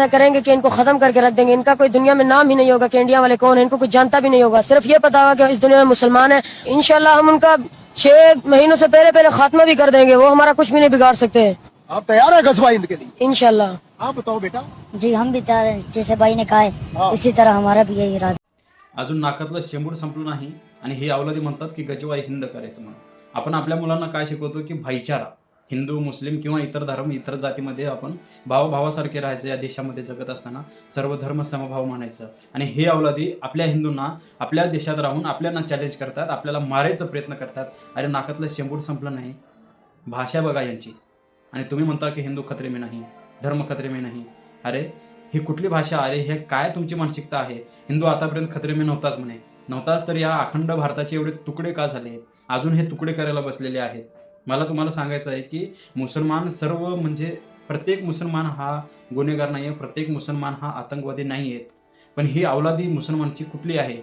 करेंगे कि इनको खत्म करके रख देंगे। इनका कोई दुनिया में नाम ही नहीं होगा कि इंडिया वाले कौन है, इनको कुछ जानता भी नहीं होगा। सिर्फ ये पता होगा कि इस दुनिया में मुसलमान है। इंशाल्लाह हम उनका 6 महीनों से पहले पहले खात्मा भी कर देंगे। वो हमारा कुछ भी नहीं बिगाड़ सकते हैं। आप तैयार है गजवा हिंद के लिए? इंशाल्लाह। आप बताओ बेटा। जी हम भी तैयार हैं, जैसे भाई ने कहा है इसी तरह हमारा भी यही इरादा। अजून नाकातलं शेंबूड संपलं नाही आणि हे अवलादी म्हणतात की गजवा हिंद करायचं म्हणून. आपण आपल्या मुलांना काय शिकवतो की भाईचारा, हिंदू मुस्लिम किंवा इतर धर्म इतर जातीमध्ये आपण भावाभावासारखे राहायचं. या देशामध्ये जगत असताना सर्व धर्म समभाव मानायचं. आणि हे अवलादी आपल्या हिंदूंना आपल्या देशात राहून आपल्याला चॅलेंज करतात, आपल्याला मारायचा प्रयत्न करतात. अरे नाकातलं शेंबूड संपलं नाही, भाषा बघा यांची. आणि तुम्ही म्हणता की हिंदू खतरे में नाही, धर्म खतरे में नाही. अरे ही कुठली भाषा? अरे हे काय तुमची मानसिकता आहे? हिंदू आतापर्यंत खतरे में नव्हताच म्हणे. नव्हताच तर या अखंड भारताचे एवढे तुकडे का झाले? अजून हे तुकडे करायला बसलेले आहेत. मला तुम्हाला सांगायचं आहे की मुसलमान सर्व म्हणजे प्रत्येक मुसलमान हा गुन्हेगार नाही आहे, प्रत्येक मुसलमान हा आतंकवादी नाही आहेत. पण ही अवलादी मुसलमानची कुठली आहे?